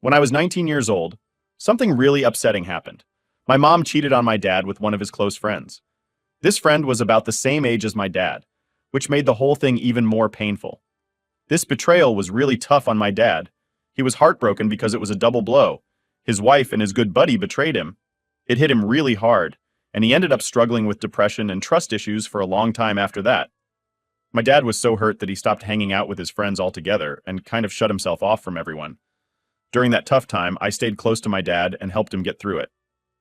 When I was 19 years old, something really upsetting happened. My mom cheated on my dad with one of his close friends. This friend was about the same age as my dad, which made the whole thing even more painful. This betrayal was really tough on my dad. He was heartbroken because it was a double blow. His wife and his good buddy betrayed him. It hit him really hard, and he ended up struggling with depression and trust issues for a long time after that. My dad was so hurt that he stopped hanging out with his friends altogether and kind of shut himself off from everyone. During that tough time, I stayed close to my dad and helped him get through it.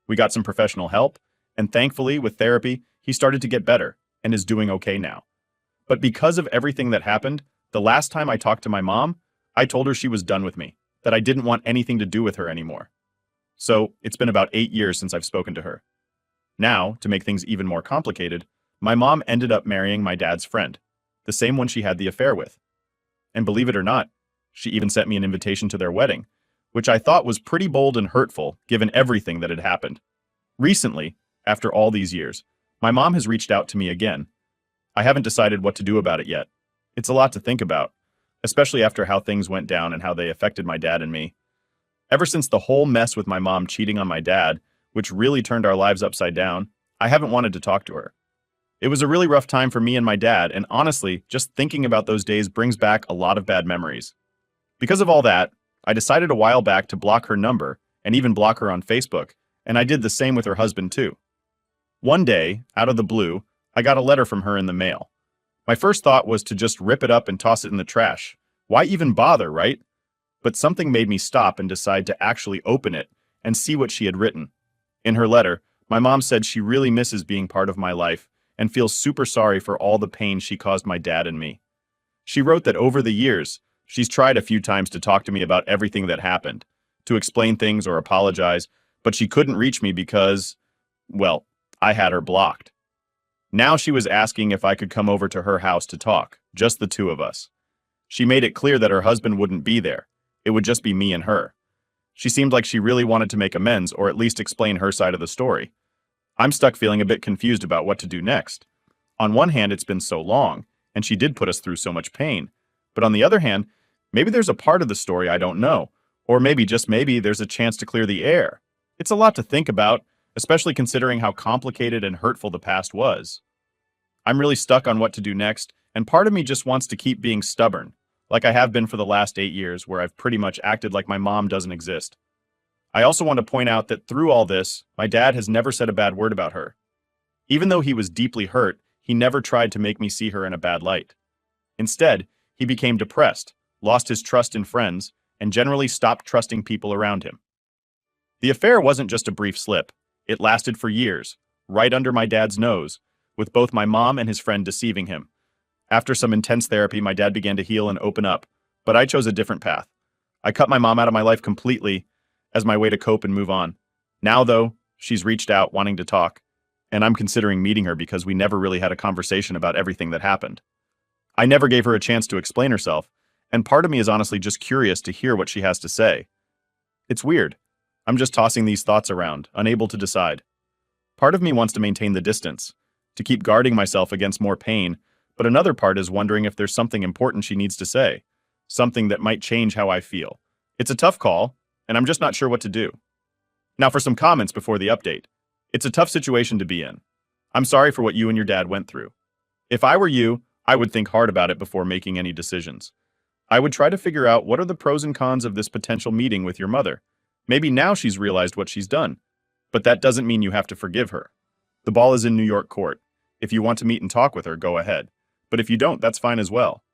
We got some professional help, and thankfully, with therapy, he started to get better and is doing okay now. But because of everything that happened, the last time I talked to my mom, I told her she was done with me, that I didn't want anything to do with her anymore. So, it's been about 8 years since I've spoken to her. Now, to make things even more complicated, my mom ended up marrying my dad's friend, the same one she had the affair with. And believe it or not, she even sent me an invitation to their wedding, which I thought was pretty bold and hurtful given everything that had happened. Recently, after all these years, my mom has reached out to me again. I haven't decided what to do about it yet. It's a lot to think about, especially after how things went down and how they affected my dad and me. Ever since the whole mess with my mom cheating on my dad, which really turned our lives upside down, I haven't wanted to talk to her. It was a really rough time for me and my dad, and honestly, just thinking about those days brings back a lot of bad memories. Because of all that, I decided a while back to block her number and even block her on Facebook, and I did the same with her husband too. One day, out of the blue, I got a letter from her in the mail. My first thought was to just rip it up and toss it in the trash. Why even bother, right? But something made me stop and decide to actually open it and see what she had written. In her letter, my mom said she really misses being part of my life and feels super sorry for all the pain she caused my dad and me. She wrote that over the years, she's tried a few times to talk to me about everything that happened, to explain things or apologize, but she couldn't reach me because, well, I had her blocked. Now she was asking if I could come over to her house to talk, just the two of us. She made it clear that her husband wouldn't be there. It would just be me and her. She seemed like she really wanted to make amends or at least explain her side of the story. I'm stuck feeling a bit confused about what to do next. On one hand, it's been so long, and she did put us through so much pain. But on the other hand, maybe there's a part of the story I don't know, or maybe, just maybe, there's a chance to clear the air. It's a lot to think about, especially considering how complicated and hurtful the past was. I'm really stuck on what to do next, and part of me just wants to keep being stubborn, like I have been for the last 8 years, where I've pretty much acted like my mom doesn't exist. I also want to point out that through all this, my dad has never said a bad word about her. Even though he was deeply hurt, he never tried to make me see her in a bad light. Instead, he became depressed, lost his trust in friends, and generally stopped trusting people around him. The affair wasn't just a brief slip. It lasted for years, right under my dad's nose, with both my mom and his friend deceiving him. After some intense therapy, my dad began to heal and open up, but I chose a different path. I cut my mom out of my life completely as my way to cope and move on. Now, though, she's reached out wanting to talk, and I'm considering meeting her because we never really had a conversation about everything that happened. I never gave her a chance to explain herself, and part of me is honestly just curious to hear what she has to say. It's weird. I'm just tossing these thoughts around, unable to decide. Part of me wants to maintain the distance, to keep guarding myself against more pain, but another part is wondering if there's something important she needs to say, something that might change how I feel. It's a tough call, and I'm just not sure what to do. Now for some comments before the update. It's a tough situation to be in. I'm sorry for what you and your dad went through. If I were you, I would think hard about it before making any decisions. I would try to figure out what are the pros and cons of this potential meeting with your mother. Maybe now she's realized what she's done, but that doesn't mean you have to forgive her. The ball is in New York court. If you want to meet and talk with her, go ahead. But if you don't, that's fine as well.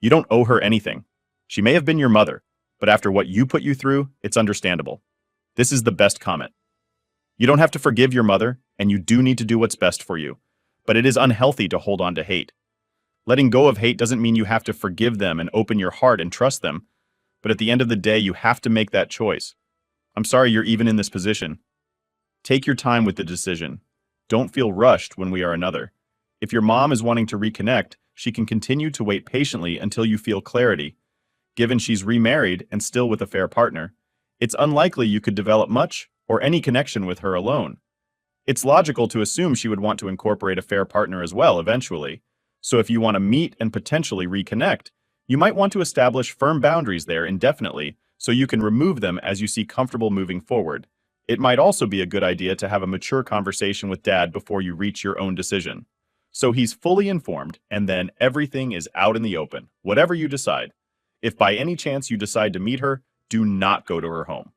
You don't owe her anything. She may have been your mother, but after what you put you through, it's understandable. This is the best comment. You don't have to forgive your mother, and you do need to do what's best for you, but it is unhealthy to hold on to hate. Letting go of hate doesn't mean you have to forgive them and open your heart and trust them, but at the end of the day, you have to make that choice. I'm sorry you're even in this position. Take your time with the decision. Don't feel rushed when we are another. If your mom is wanting to reconnect, she can continue to wait patiently until you feel clarity. Given she's remarried and still with a fair partner, it's unlikely you could develop much or any connection with her alone. It's logical to assume she would want to incorporate a fair partner as well eventually. So if you want to meet and potentially reconnect, you might want to establish firm boundaries there indefinitely so you can remove them as you see comfortable moving forward. It might also be a good idea to have a mature conversation with dad before you reach your own decision. So he's fully informed, and then everything is out in the open, whatever you decide. If by any chance you decide to meet her, do not go to her home.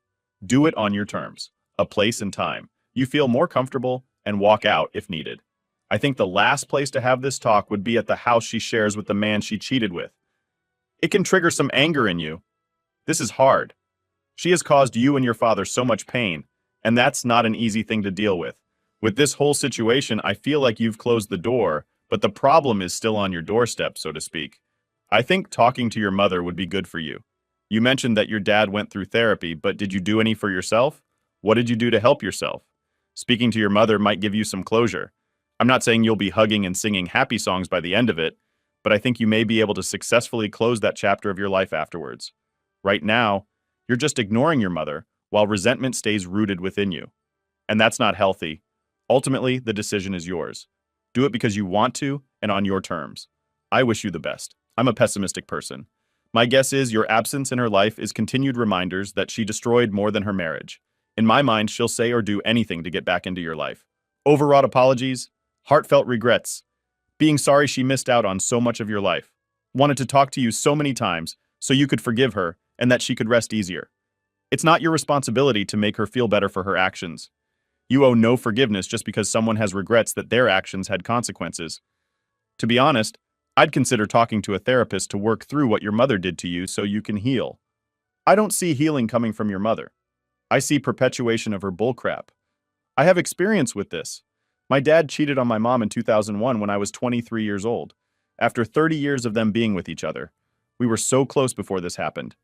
Do it on your terms, a place and time. You feel more comfortable, and walk out if needed. I think the last place to have this talk would be at the house she shares with the man she cheated with. It can trigger some anger in you. This is hard. She has caused you and your father so much pain, and that's not an easy thing to deal with. With this whole situation, I feel like you've closed the door, but the problem is still on your doorstep, so to speak. I think talking to your mother would be good for you. You mentioned that your dad went through therapy, but did you do any for yourself? What did you do to help yourself? Speaking to your mother might give you some closure. I'm not saying you'll be hugging and singing happy songs by the end of it, but I think you may be able to successfully close that chapter of your life afterwards. Right now, you're just ignoring your mother while resentment stays rooted within you. And that's not healthy. Ultimately, the decision is yours. Do it because you want to and on your terms. I wish you the best. I'm a pessimistic person. My guess is your absence in her life is continued reminders that she destroyed more than her marriage. In my mind, she'll say or do anything to get back into your life. Overwrought apologies, heartfelt regrets, being sorry she missed out on so much of your life. Wanted to talk to you so many times so you could forgive her and that she could rest easier. It's not your responsibility to make her feel better for her actions. You owe no forgiveness just because someone has regrets that their actions had consequences. To be honest, I'd consider talking to a therapist to work through what your mother did to you so you can heal. I don't see healing coming from your mother. I see perpetuation of her bullcrap. I have experience with this. My dad cheated on my mom in 2001 when I was 23 years old. After 30 years of them being with each other. We were so close before this happened.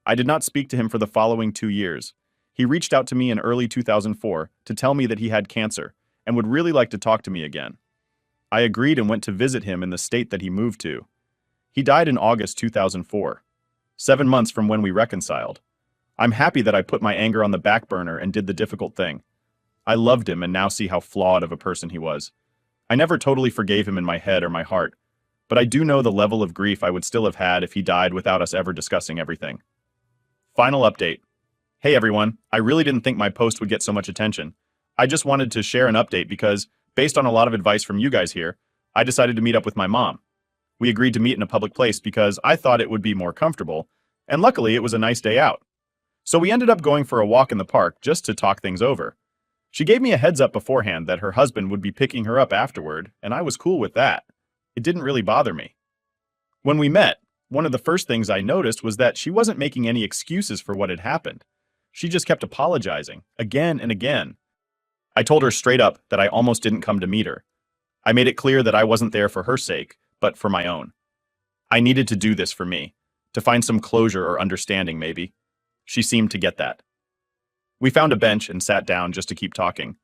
I did not speak to him for the following 2 years. He reached out to me in early 2004 to tell me that he had cancer and would really like to talk to me again. I agreed and went to visit him in the state that he moved to. He died in August 2004, 7 months from when we reconciled. I'm happy that I put my anger on the back burner and did the difficult thing. I loved him and now see how flawed of a person he was. I never totally forgave him in my head or my heart, but I do know the level of grief I would still have had if he died without us ever discussing everything. Final update. Hey everyone, I really didn't think my post would get so much attention. I just wanted to share an update because, based on a lot of advice from you guys here, I decided to meet up with my mom. We agreed to meet in a public place because I thought it would be more comfortable, and luckily it was a nice day out. So we ended up going for a walk in the park just to talk things over. She gave me a heads up beforehand that her husband would be picking her up afterward, and I was cool with that. It didn't really bother me. When we met, one of the first things I noticed was that she wasn't making any excuses for what had happened. She just kept apologizing, again and again. I told her straight up that I almost didn't come to meet her. I made it clear that I wasn't there for her sake, but for my own. I needed to do this for me, to find some closure or understanding maybe. She seemed to get that. We found a bench and sat down just to keep talking.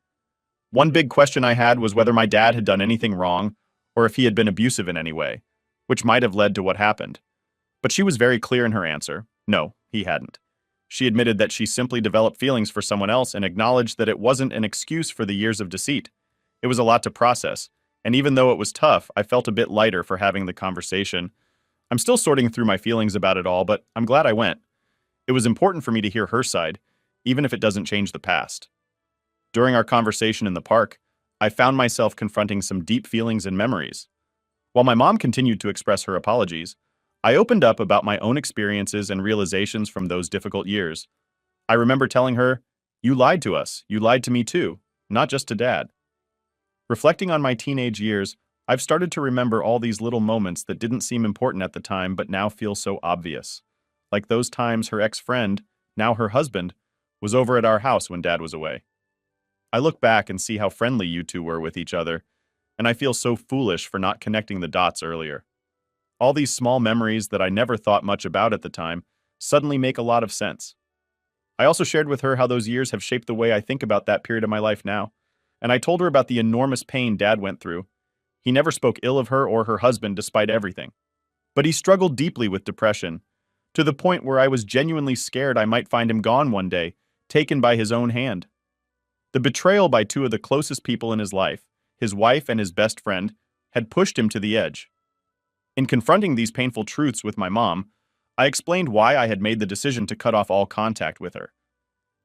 One big question I had was whether my dad had done anything wrong or if he had been abusive in any way, which might have led to what happened. But she was very clear in her answer. No, he hadn't. She admitted that she simply developed feelings for someone else and acknowledged that it wasn't an excuse for the years of deceit. It was a lot to process, and even though it was tough, I felt a bit lighter for having the conversation. I'm still sorting through my feelings about it all, but I'm glad I went. It was important for me to hear her side, even if it doesn't change the past. During our conversation in the park, I found myself confronting some deep feelings and memories. While my mom continued to express her apologies, I opened up about my own experiences and realizations from those difficult years. I remember telling her, "You lied to us. You lied to me too, not just to Dad." Reflecting on my teenage years, I've started to remember all these little moments that didn't seem important at the time but now feel so obvious. Like those times her ex-friend, now her husband, was over at our house when Dad was away. I look back and see how friendly you two were with each other, and I feel so foolish for not connecting the dots earlier. All these small memories that I never thought much about at the time suddenly make a lot of sense. I also shared with her how those years have shaped the way I think about that period of my life now, and I told her about the enormous pain Dad went through. He never spoke ill of her or her husband despite everything. But he struggled deeply with depression, to the point where I was genuinely scared I might find him gone one day, taken by his own hand. The betrayal by two of the closest people in his life, his wife and his best friend, had pushed him to the edge. In confronting these painful truths with my mom, I explained why I had made the decision to cut off all contact with her.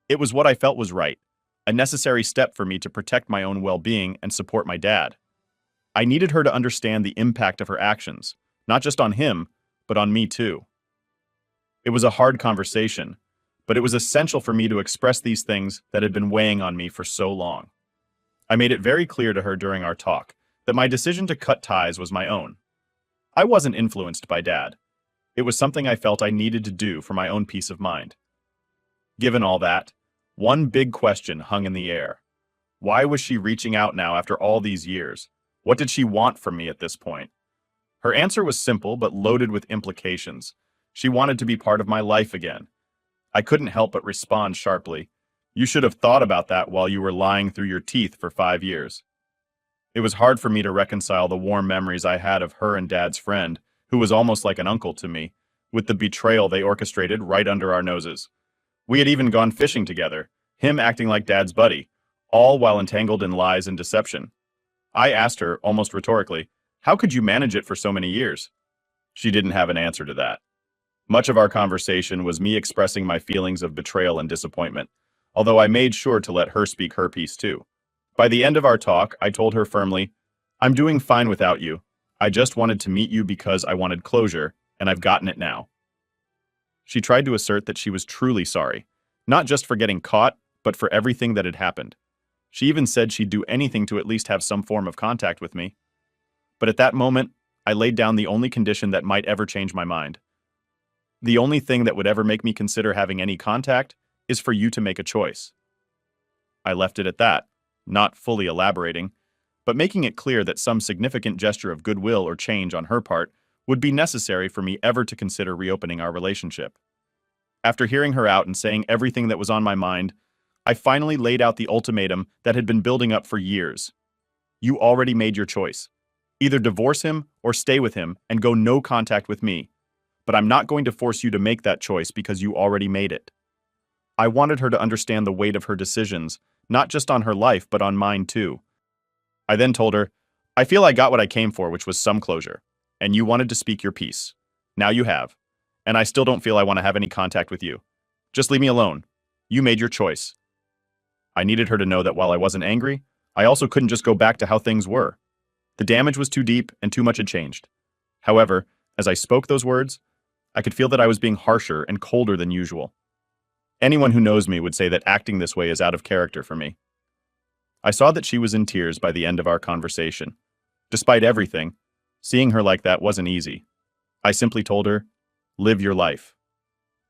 It was what I felt was right, a necessary step for me to protect my own well-being and support my dad. I needed her to understand the impact of her actions, not just on him, but on me too. It was a hard conversation, but it was essential for me to express these things that had been weighing on me for so long. I made it very clear to her during our talk that my decision to cut ties was my own. I wasn't influenced by Dad. It was something I felt I needed to do for my own peace of mind. Given all that, one big question hung in the air. Why was she reaching out now after all these years? What did she want from me at this point? Her answer was simple but loaded with implications. She wanted to be part of my life again. I couldn't help but respond sharply. You should have thought about that while you were lying through your teeth for 5 years. It was hard for me to reconcile the warm memories I had of her and Dad's friend, who was almost like an uncle to me, with the betrayal they orchestrated right under our noses. We had even gone fishing together, him acting like Dad's buddy, all while entangled in lies and deception. I asked her, almost rhetorically, how could you manage it for so many years? She didn't have an answer to that. Much of our conversation was me expressing my feelings of betrayal and disappointment, although I made sure to let her speak her piece too. By the end of our talk, I told her firmly, I'm doing fine without you. I just wanted to meet you because I wanted closure, and I've gotten it now. She tried to assert that she was truly sorry, not just for getting caught, but for everything that had happened. She even said she'd do anything to at least have some form of contact with me. But at that moment, I laid down the only condition that might ever change my mind. The only thing that would ever make me consider having any contact is for you to make a choice. I left it at that, not fully elaborating, but making it clear that some significant gesture of goodwill or change on her part would be necessary for me ever to consider reopening our relationship. After hearing her out and saying everything that was on my mind, I finally laid out the ultimatum that had been building up for years. You already made your choice. Either divorce him or stay with him and go no contact with me. But I'm not going to force you to make that choice because you already made it. I wanted her to understand the weight of her decisions, not just on her life, but on mine too. I then told her, I feel I got what I came for, which was some closure, and you wanted to speak your piece. Now you have, and I still don't feel I want to have any contact with you. Just leave me alone. You made your choice. I needed her to know that while I wasn't angry, I also couldn't just go back to how things were. The damage was too deep and too much had changed. However, as I spoke those words, I could feel that I was being harsher and colder than usual. Anyone who knows me would say that acting this way is out of character for me. I saw that she was in tears by the end of our conversation. Despite everything, seeing her like that wasn't easy. I simply told her, live your life.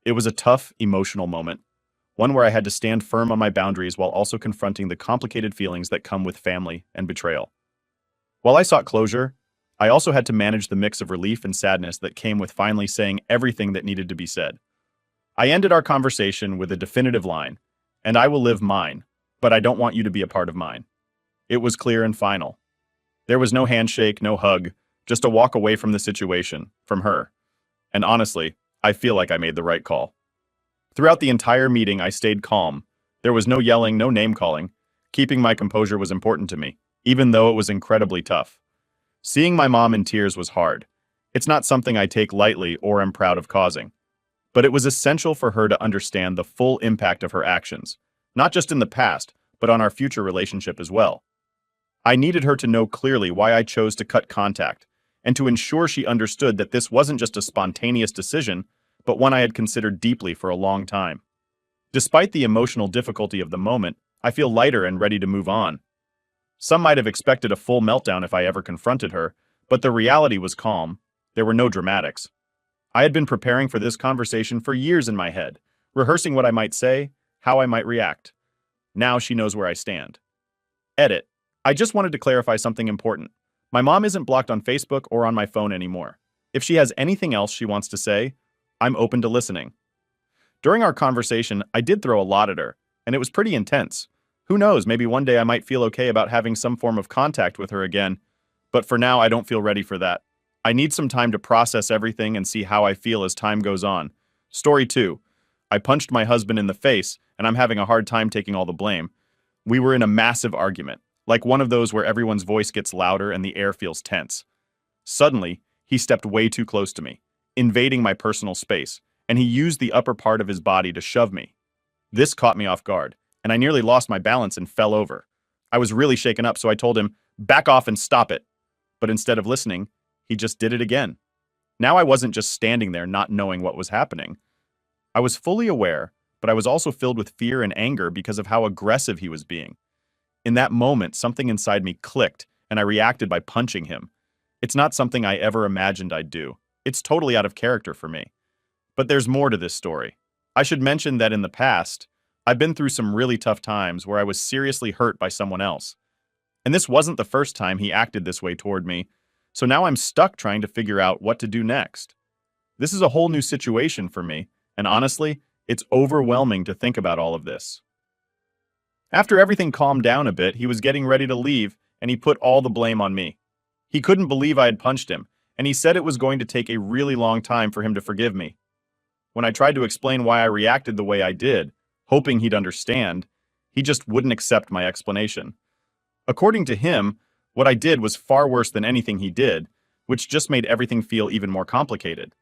It was a tough, emotional moment, one where I had to stand firm on my boundaries while also confronting the complicated feelings that come with family and betrayal. While I sought closure, I also had to manage the mix of relief and sadness that came with finally saying everything that needed to be said. I ended our conversation with a definitive line, and I will live mine, but I don't want you to be a part of mine. It was clear and final. There was no handshake, no hug, just a walk away from the situation, from her. And honestly, I feel like I made the right call. Throughout the entire meeting, I stayed calm. There was no yelling, no name-calling. Keeping my composure was important to me, even though it was incredibly tough. Seeing my mom in tears was hard. It's not something I take lightly or am proud of causing. But it was essential for her to understand the full impact of her actions, not just in the past, but on our future relationship as well. I needed her to know clearly why I chose to cut contact, and to ensure she understood that this wasn't just a spontaneous decision, but one I had considered deeply for a long time. Despite the emotional difficulty of the moment, I feel lighter and ready to move on. Some might have expected a full meltdown if I ever confronted her, but the reality was calm. There were no dramatics. I had been preparing for this conversation for years in my head, rehearsing what I might say, how I might react. Now she knows where I stand. Edit. I just wanted to clarify something important. My mom isn't blocked on Facebook or on my phone anymore. If she has anything else she wants to say, I'm open to listening. During our conversation, I did throw a lot at her, and it was pretty intense. Who knows, maybe one day I might feel okay about having some form of contact with her again, but for now I don't feel ready for that. I need some time to process everything and see how I feel as time goes on. Story 2. I punched my husband in the face, and I'm having a hard time taking all the blame. We were in a massive argument, like one of those where everyone's voice gets louder and the air feels tense. Suddenly, he stepped way too close to me. invading my personal space, and he used the upper part of his body to shove me. This caught me off guard, and I nearly lost my balance and fell over. I was really shaken up, so I told him, "Back off and stop it." But instead of listening, he just did it again. Now I wasn't just standing there not knowing what was happening. I was fully aware, but I was also filled with fear and anger because of how aggressive he was being. In that moment, something inside me clicked, and I reacted by punching him. It's not something I ever imagined I'd do. It's totally out of character for me. But there's more to this story. I should mention that in the past, I've been through some really tough times where I was seriously hurt by someone else. And this wasn't the first time he acted this way toward me, so now I'm stuck trying to figure out what to do next. This is a whole new situation for me, and honestly, it's overwhelming to think about all of this. After everything calmed down a bit, he was getting ready to leave, and he put all the blame on me. He couldn't believe I had punched him, and he said it was going to take a really long time for him to forgive me. When I tried to explain why I reacted the way I did, hoping he'd understand, he just wouldn't accept my explanation. According to him, what I did was far worse than anything he did, which just made everything feel even more complicated.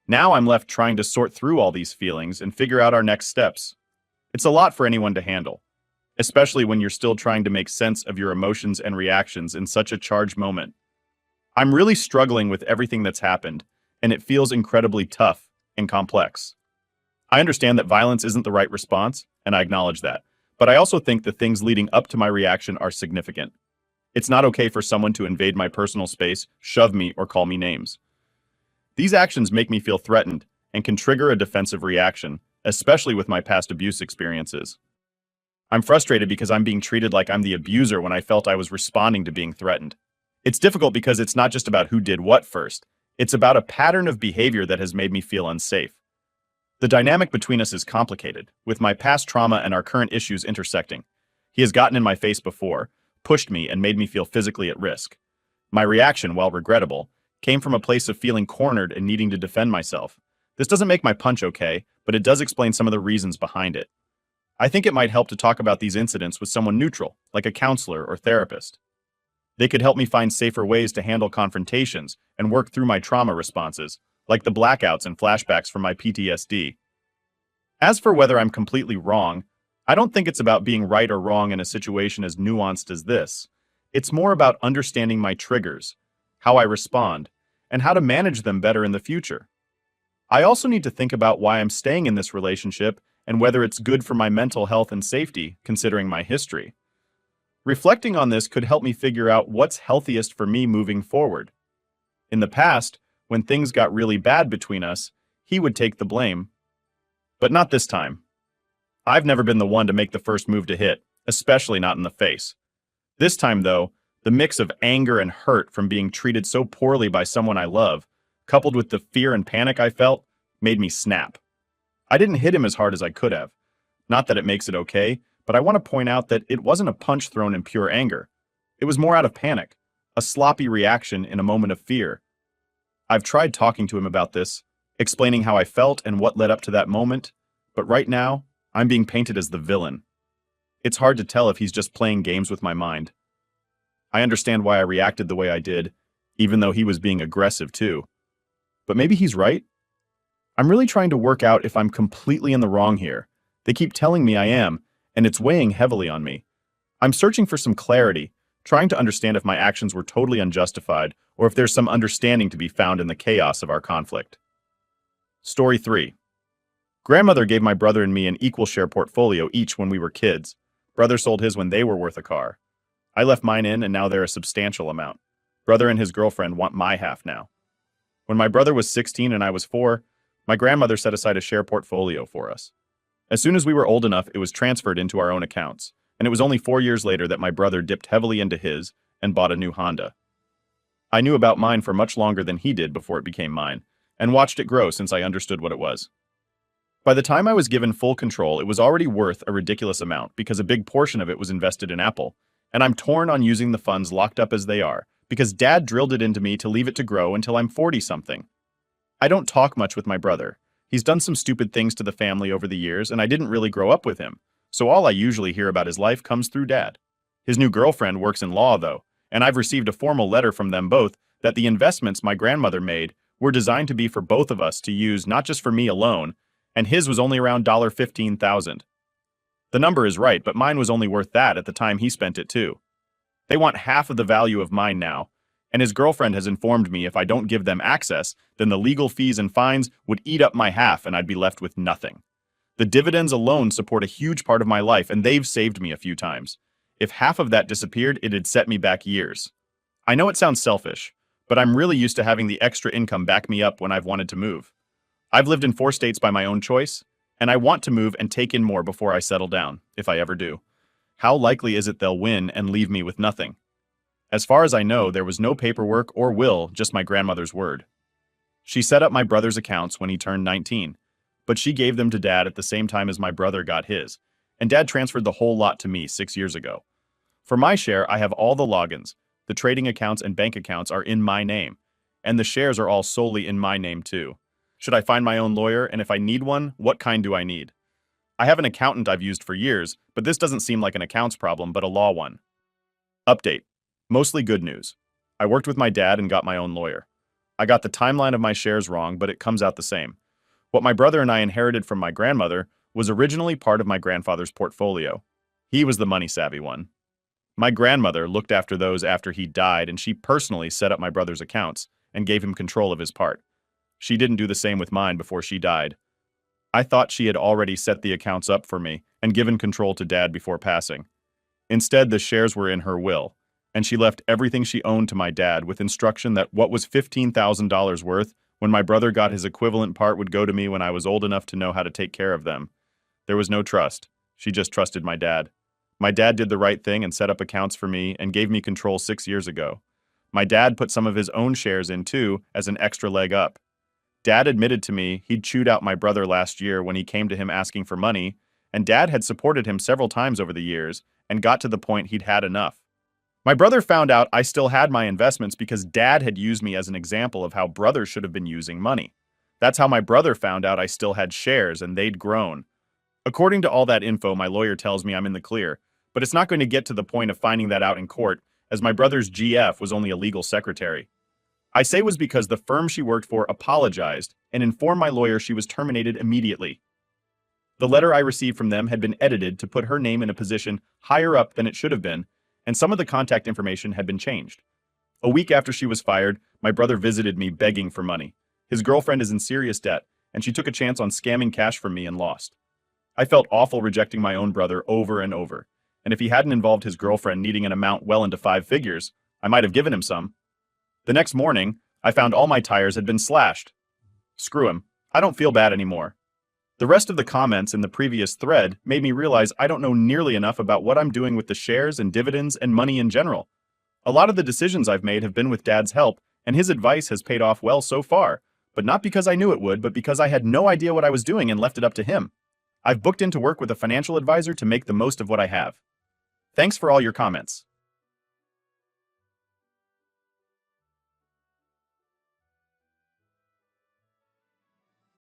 Now I'm left trying to sort through all these feelings and figure out our next steps. It's a lot for anyone to handle, especially when you're still trying to make sense of your emotions and reactions in such a charged moment. I'm really struggling with everything that's happened, and it feels incredibly tough and complex. I understand that violence isn't the right response, and I acknowledge that, but I also think the things leading up to my reaction are significant. It's not okay for someone to invade my personal space, shove me, or call me names. These actions make me feel threatened and can trigger a defensive reaction, especially with my past abuse experiences. I'm frustrated because I'm being treated like I'm the abuser when I felt I was responding to being threatened. It's difficult because it's not just about who did what first. It's about a pattern of behavior that has made me feel unsafe. The dynamic between us is complicated, with my past trauma and our current issues intersecting. He has gotten in my face before, pushed me, and made me feel physically at risk. My reaction, while regrettable, came from a place of feeling cornered and needing to defend myself. This doesn't make my punch okay, but it does explain some of the reasons behind it. I think it might help to talk about these incidents with someone neutral, like a counselor or therapist. They could help me find safer ways to handle confrontations and work through my trauma responses, like the blackouts and flashbacks from my PTSD. As for whether I'm completely wrong, I don't think it's about being right or wrong in a situation as nuanced as this. It's more about understanding my triggers, how I respond, and how to manage them better in the future. I also need to think about why I'm staying in this relationship and whether it's good for my mental health and safety, considering my history. Reflecting on this could help me figure out what's healthiest for me moving forward. In the past, when things got really bad between us, he would take the blame. But not this time. I've never been the one to make the first move to hit, especially not in the face. This time, though, the mix of anger and hurt from being treated so poorly by someone I love, coupled with the fear and panic I felt, made me snap. I didn't hit him as hard as I could have. Not that it makes it okay, but I want to point out that it wasn't a punch thrown in pure anger. It was more out of panic, a sloppy reaction in a moment of fear. I've tried talking to him about this, explaining how I felt and what led up to that moment, but right now, I'm being painted as the villain. It's hard to tell if he's just playing games with my mind. I understand why I reacted the way I did, even though he was being aggressive too. But maybe he's right? I'm really trying to work out if I'm completely in the wrong here. They keep telling me I am, and it's weighing heavily on me. I'm searching for some clarity, trying to understand if my actions were totally unjustified or if there's some understanding to be found in the chaos of our conflict. Story 3. Grandmother gave my brother and me an equal share portfolio each when we were kids. Brother sold his when they were worth a car. I left mine in, and now they're a substantial amount. Brother and his girlfriend want my half now. When my brother was 16 and I was 4, my grandmother set aside a share portfolio for us. As soon as we were old enough, it was transferred into our own accounts, and it was only 4 years later that my brother dipped heavily into his and bought a new Honda. I knew about mine for much longer than he did before it became mine, and watched it grow since I understood what it was. By the time I was given full control, it was already worth a ridiculous amount because a big portion of it was invested in Apple, and I'm torn on using the funds locked up as they are because Dad drilled it into me to leave it to grow until I'm 40-something. I don't talk much with my brother. He's done some stupid things to the family over the years, and I didn't really grow up with him, so all I usually hear about his life comes through Dad. His new girlfriend works in law, though, and I've received a formal letter from them both that the investments my grandmother made were designed to be for both of us to use, not just for me alone, and his was only around $15,000. The number is right, but mine was only worth that at the time he spent it too. They want half of the value of mine now, and his girlfriend has informed me if I don't give them access, then the legal fees and fines would eat up my half and I'd be left with nothing. The dividends alone support a huge part of my life, and they've saved me a few times. If half of that disappeared, it'd set me back years. I know it sounds selfish, but I'm really used to having the extra income back me up when I've wanted to move. I've lived in 4 states by my own choice, and I want to move and take in more before I settle down, if I ever do. How likely is it they'll win and leave me with nothing? As far as I know, there was no paperwork or will, just my grandmother's word. She set up my brother's accounts when he turned 19, but she gave them to Dad at the same time as my brother got his, and Dad transferred the whole lot to me 6 years ago. For my share, I have all the logins. The trading accounts and bank accounts are in my name, and the shares are all solely in my name too. Should I find my own lawyer, and if I need one, what kind do I need? I have an accountant I've used for years, but this doesn't seem like an accounts problem, but a law one. Update. Mostly good news. I worked with my dad and got my own lawyer. I got the timeline of my shares wrong, but it comes out the same. What my brother and I inherited from my grandmother was originally part of my grandfather's portfolio. He was the money-savvy one. My grandmother looked after those after he died, and she personally set up my brother's accounts and gave him control of his part. She didn't do the same with mine before she died. I thought she had already set the accounts up for me and given control to Dad before passing. Instead, the shares were in her will, and she left everything she owned to my dad with instruction that what was $15,000 worth when my brother got his equivalent part would go to me when I was old enough to know how to take care of them. There was no trust. She just trusted my dad. My dad did the right thing and set up accounts for me and gave me control 6 years ago. My dad put some of his own shares in too as an extra leg up. Dad admitted to me he'd chewed out my brother last year when he came to him asking for money, and Dad had supported him several times over the years and got to the point he'd had enough. My brother found out I still had my investments because Dad had used me as an example of how brothers should have been using money. That's how my brother found out I still had shares and they'd grown. According to all that info, my lawyer tells me I'm in the clear, but it's not going to get to the point of finding that out in court, as my brother's GF was only a legal secretary. I say was because the firm she worked for apologized and informed my lawyer she was terminated immediately. The letter I received from them had been edited to put her name in a position higher up than it should have been, and some of the contact information had been changed. A week after she was fired, my brother visited me begging for money. His girlfriend is in serious debt, and she took a chance on scamming cash from me and lost. I felt awful rejecting my own brother over and over, and if he hadn't involved his girlfriend needing an amount well into 5 figures, I might have given him some. The next morning, I found all my tires had been slashed. Screw him. I don't feel bad anymore. The rest of the comments in the previous thread made me realize I don't know nearly enough about what I'm doing with the shares and dividends and money in general. A lot of the decisions I've made have been with Dad's help, and his advice has paid off well so far, but not because I knew it would, but because I had no idea what I was doing and left it up to him. I've booked in to work with a financial advisor to make the most of what I have. Thanks for all your comments.